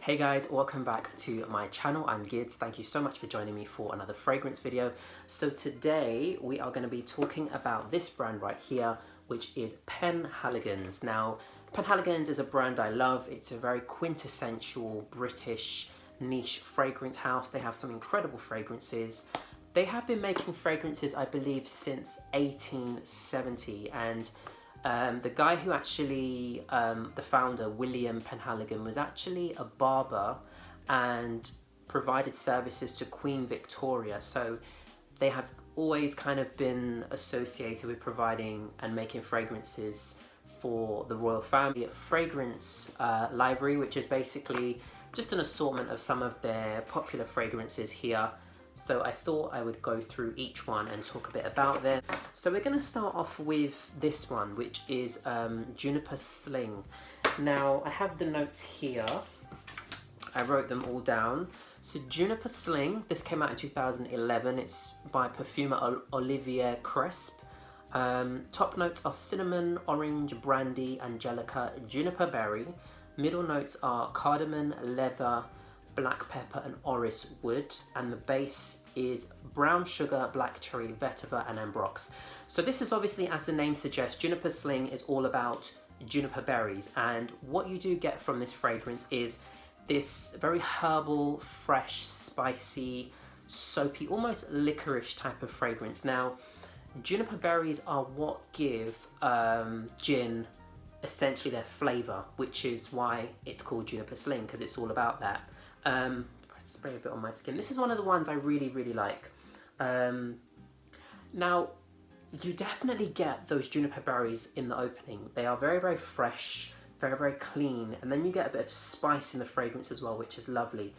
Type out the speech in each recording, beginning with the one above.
Hey guys, welcome back to my channel. I'm Gids. Thank you so much for joining me for another fragrance video. So today we are going to be talking about this brand right here, which is Penhaligon's. Now, Penhaligon's is a brand I love. It's a very quintessential British niche fragrance house. They have some incredible fragrances. They have been making fragrances, I believe, since 1870, and the guy who actually, the founder, William Penhaligon, was actually a barber and provided services to Queen Victoria. So they have always kind of been associated with providing and making fragrances for the royal family. Fragrance library, which is basically just an assortment of some of their popular fragrances here. So I thought I would go through each one and talk a bit about them. So we're going to start off with this one, which is Juniper Sling. Now I have the notes here. I wrote them all down. So Juniper Sling, this came out in 2011. It's by perfumer Olivier Cresp. Top notes are cinnamon, orange, brandy, angelica, juniper berry. Middle notes are cardamom, leather, black pepper and orris wood, and the base is brown sugar, black cherry, vetiver and ambrox. So this is obviously, as the name suggests, Juniper Sling is all about juniper berries, and what you do get from this fragrance is this very herbal, fresh, spicy, soapy, almost licorice type of fragrance. Now, juniper berries are what give gin essentially their flavour, which is why it's called Juniper Sling, because it's all about that. Spray a bit on my skin. This is one of the ones I really like. Now, you definitely get those juniper berries in the opening. They are very fresh, very clean, and then you get a bit of spice in the fragrance as well, which is lovely.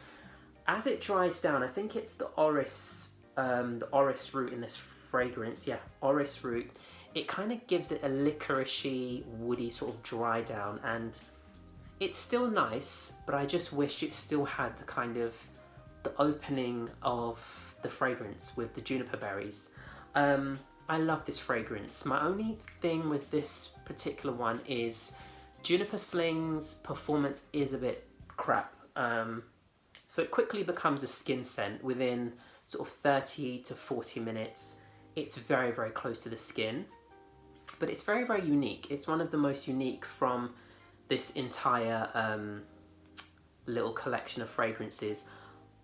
As it dries down, I think it's the orris root in this fragrance. Yeah, orris root. It kind of gives it a licoricey, woody sort of dry down, and it's still nice, but I just wish it still had the kind of the opening of the fragrance with the juniper berries. I love this fragrance. My only thing with this particular one is Juniper Sling's performance is a bit crap. So it quickly becomes a skin scent within sort of 30 to 40 minutes. It's very close to the skin, but it's very unique. It's one of the most unique from this entire little collection of fragrances.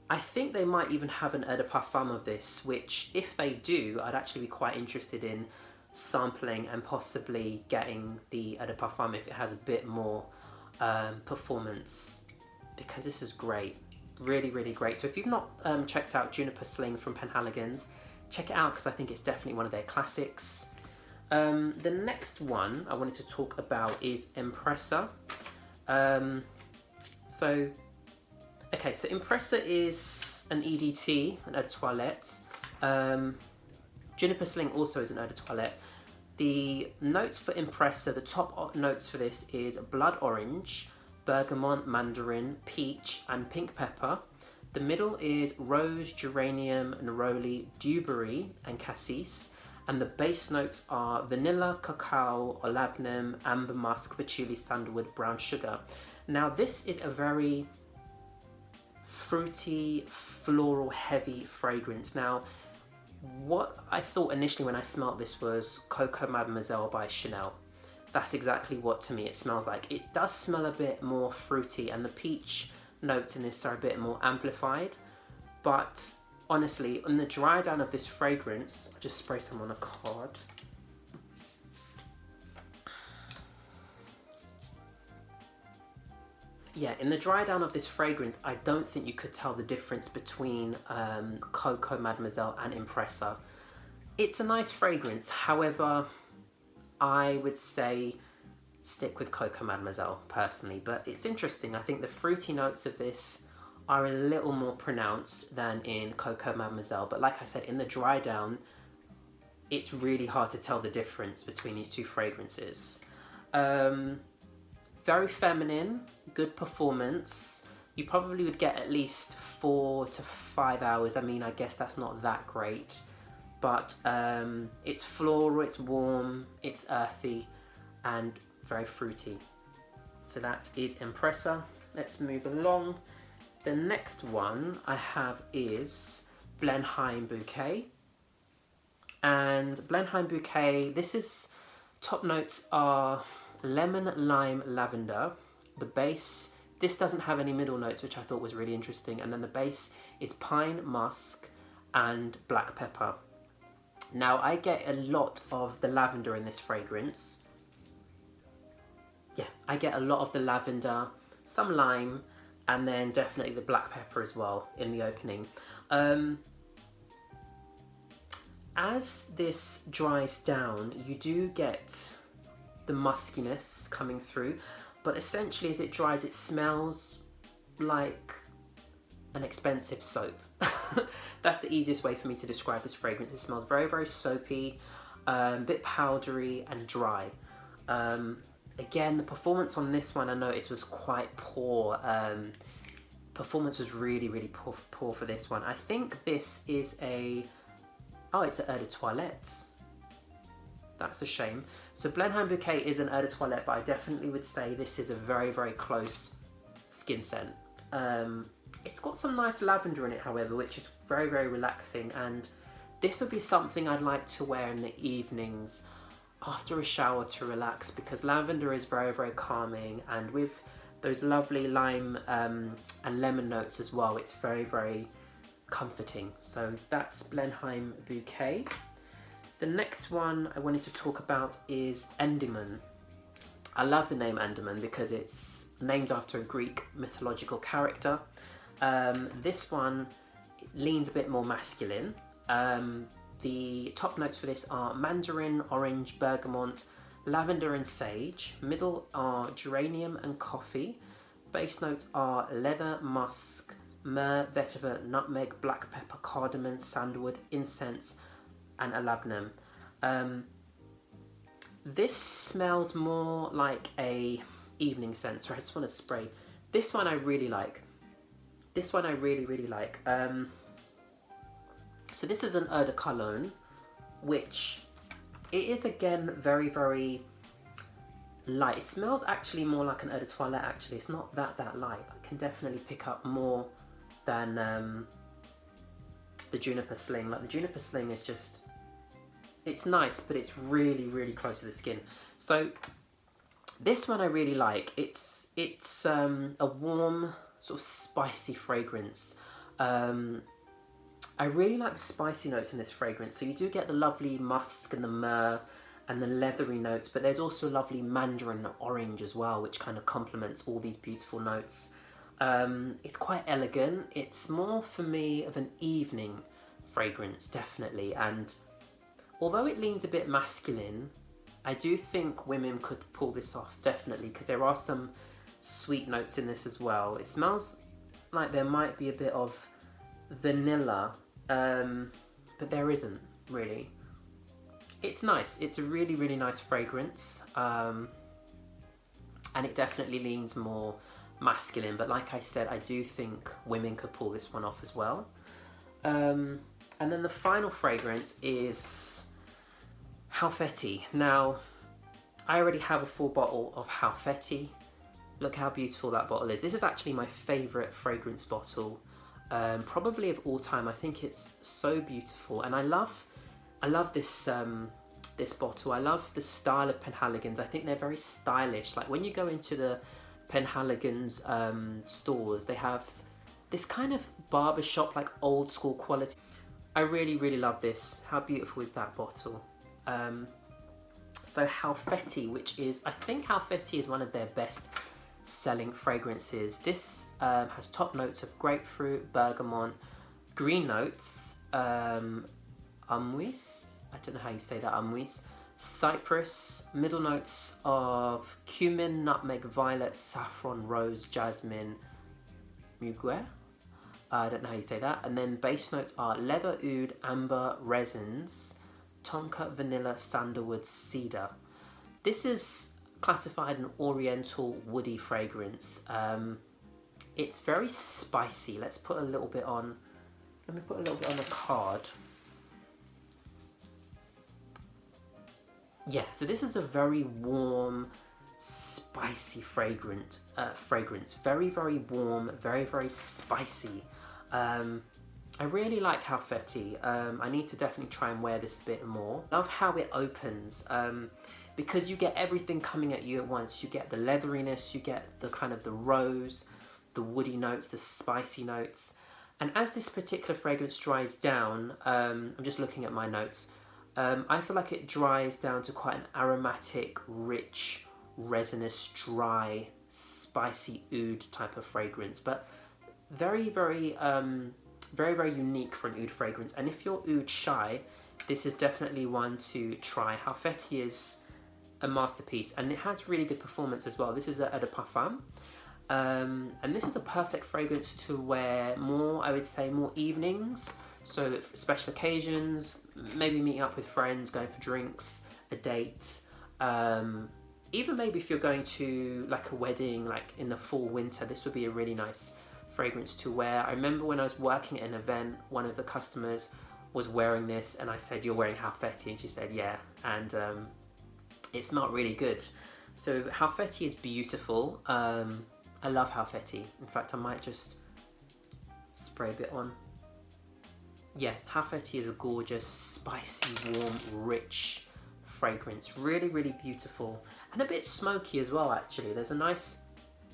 I think they might even have an eau de parfum of this, which if they do, I'd actually be quite interested in sampling and possibly getting the eau de parfum if it has a bit more performance, because this is great. Really great. So if you've not checked out Juniper Sling from Penhaligon's, check it out, because I think it's definitely one of their classics. The next one I wanted to talk about is Empresa. So Empresa is an EDT, an eau de toilette. Juniper Sling also is an eau de toilette. The notes for Empresa, the top notes for this is blood orange, bergamot, mandarin, peach and pink pepper. The middle is rose, geranium, neroli, dewberry and cassis. And the base notes are vanilla, cacao, olabnum, amber musk, patchouli, sandalwood, brown sugar. Now this is a very fruity, floral, heavy fragrance. Now, what I thought initially when I smelled this was Coco Mademoiselle by Chanel. That's exactly what to me it smells like. It does smell a bit more fruity, and the peach notes in this are a bit more amplified, but honestly, on the dry down of this fragrance, I'll just spray some on a card. Yeah, in the dry down of this fragrance, I don't think you could tell the difference between Coco Mademoiselle and Empresa. It's a nice fragrance, however, I would say stick with Coco Mademoiselle personally, but it's interesting. I think the fruity notes of this are a little more pronounced than in Coco Mademoiselle, but like I said, in the dry down, it's really hard to tell the difference between these two fragrances. Very feminine, good performance. You probably would get at least 4 to 5 hours. I mean, I guess that's not that great, but it's floral, it's warm, it's earthy, and very fruity. So that is Empresa. let's move along. The next one I have is Blenheim Bouquet. And Blenheim Bouquet, top notes are lemon, lime, lavender. The base, this doesn't have any middle notes, which I thought was really interesting. And then the base is pine, musk, and black pepper. Now, I get a lot of the lavender in this fragrance. Yeah, I get a lot of the lavender, some lime, and then definitely the black pepper as well in the opening. As this dries down, you do get the muskiness coming through, but essentially as it dries, it smells like an expensive soap. That's the easiest way for me to describe this fragrance. It smells very, very soapy, a bit powdery and dry. Again, the performance on this one I noticed was quite poor. Performance was really, really poor for this one. I think this is it's an eau de toilette. That's a shame. So Blenheim Bouquet is an eau de toilette, but I definitely would say this is a very, very close skin scent. It's got some nice lavender in it, however, which is very, very relaxing. And this would be something I'd like to wear in the evenings after a shower to relax, because lavender is very, very calming. And with those lovely lime and lemon notes as well, it's very, very comforting. So that's Blenheim Bouquet. The next one I wanted to talk about is Endymion. I love the name Andaman because it's named after a Greek mythological character. This one leans a bit more masculine. The top notes for this are mandarin, orange, bergamot, lavender and sage. Middle are geranium and coffee. Base notes are leather, musk, myrrh, vetiver, nutmeg, black pepper, cardamom, sandalwood, incense, and a labdanum. This smells more like a evening scent. So I just want to spray. This one I really like. This one I really, really like. So this is an eau de cologne, which it is again very, very light. It smells actually more like an eau de toilette actually. It's not that light. I can definitely pick up more than the Juniper Sling. Like the Juniper Sling is just, it's nice, but it's really, really close to the skin. So this one I really like. It's a warm, sort of spicy fragrance. I really like the spicy notes in this fragrance. So you do get the lovely musk and the myrrh and the leathery notes, but there's also a lovely mandarin orange as well, which kind of complements all these beautiful notes. It's quite elegant. It's more for me of an evening fragrance, definitely. And although it leans a bit masculine, I do think women could pull this off, definitely, because there are some sweet notes in this as well. It smells like there might be a bit of vanilla, but there isn't really. It's nice. It's a really, really nice fragrance, and it definitely leans more masculine, but like I said, I do think women could pull this one off as well. And then the final fragrance is Halfeti. Now, I already have a full bottle of Halfeti. Look how beautiful that bottle is. This is actually my favourite fragrance bottle, probably of all time. I think it's so beautiful, and I love this this bottle. I love the style of Penhaligons. I think they're very stylish. Like when you go into the Penhaligons stores, they have this kind of barbershop, like old school quality. I really, really love this. How beautiful is that bottle? So Halfeti, which is, I think Halfeti is one of their best selling fragrances. This has top notes of grapefruit, bergamot, green notes, umwis, I don't know how you say that, umwis, cypress, middle notes of cumin, nutmeg, violet, saffron, rose, jasmine, muguet, I don't know how you say that, and then base notes are leather, oud, amber, resins, tonka, vanilla, sandalwood, cedar. This is classified an oriental woody fragrance. It's very spicy. Let's put a little bit on. Let me put a little bit on the card. Yeah, so this is a very warm, spicy fragrance. Very, very warm, very, very spicy. I really like Halfeti. I need to definitely try and wear this a bit more. Love how it opens. Because you get everything coming at you at once. You get the leatheriness, you get the kind of the rose, the woody notes, the spicy notes. And as this particular fragrance dries down, I'm just looking at my notes, I feel like it dries down to quite an aromatic, rich, resinous, dry, spicy oud type of fragrance. But very, very, very, very unique for an oud fragrance. And if you're oud shy, this is definitely one to try. Halfeti is a masterpiece, and it has really good performance as well. This is a eau de parfum, and this is a perfect fragrance to wear more, I would say, more evenings. So for special occasions, maybe meeting up with friends, going for drinks, a date, even maybe if you're going to like a wedding, like in the fall, winter, this would be a really nice fragrance to wear. I remember when I was working at an event, one of the customers was wearing this, and I said, "You're wearing Halfeti?" And she said, "Yeah." And it smelled really good. So Halfeti is beautiful. I love Halfeti. In fact, I might just spray a bit on. Yeah, Halfeti is a gorgeous, spicy, warm, rich fragrance. Really, really beautiful. And a bit smoky as well, actually. There's a nice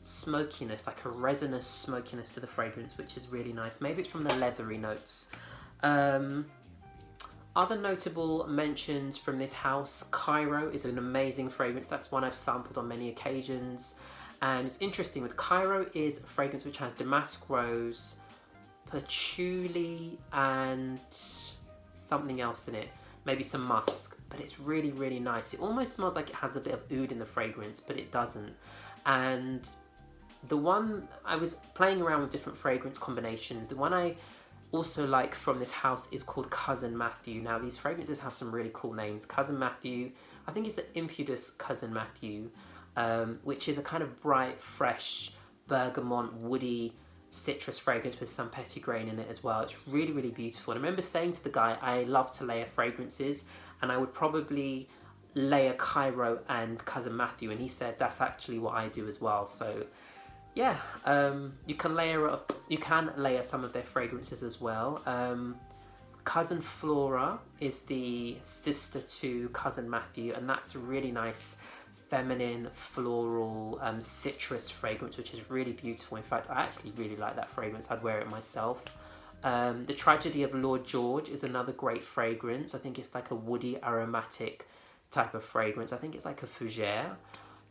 smokiness, like a resinous smokiness to the fragrance, which is really nice. Maybe it's from the leathery notes. Other notable mentions from this house, Cairo is an amazing fragrance. That's one I've sampled on many occasions. And it's interesting with Cairo is a fragrance which has damask rose, patchouli, and something else in it. Maybe some musk, but it's really, really nice. It almost smells like it has a bit of oud in the fragrance, but it doesn't. And the one, I was playing around with different fragrance combinations. The one I also like from this house is called Cousin Matthew. Now these fragrances have some really cool names. Cousin Matthew, I think it's the Impudous Cousin Matthew, which is a kind of bright, fresh, bergamot, woody, citrus fragrance with some petitgrain in it as well. It's really, really beautiful. And I remember saying to the guy, I love to layer fragrances, and I would probably layer Cairo and Cousin Matthew, and he said that's actually what I do as well. So yeah, you can layer some of their fragrances as well. Cousin Flora is the sister to Cousin Matthew, and that's a really nice feminine floral citrus fragrance, which is really beautiful. In fact, I actually really like that fragrance. I'd wear it myself. The Tragedy of Lord George is another great fragrance. I think it's like a woody aromatic type of fragrance. I think it's like a fougere.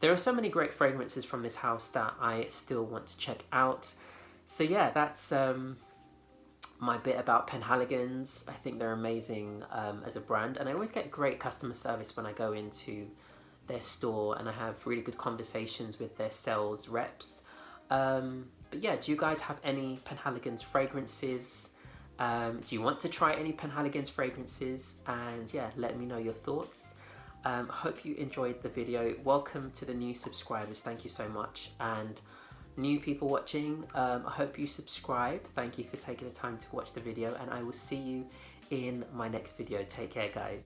There are so many great fragrances from this house that I still want to check out. So yeah, that's my bit about Penhaligons. I think they're amazing as a brand, and I always get great customer service when I go into their store, and I have really good conversations with their sales reps. But yeah, do you guys have any Penhaligons fragrances? Do you want to try any Penhaligons fragrances? And yeah, let me know your thoughts. Hope you enjoyed the video. Welcome to the new subscribers. Thank you so much. And new people watching, I hope you subscribe. Thank you for taking the time to watch the video, and I will see you in my next video. Take care, guys.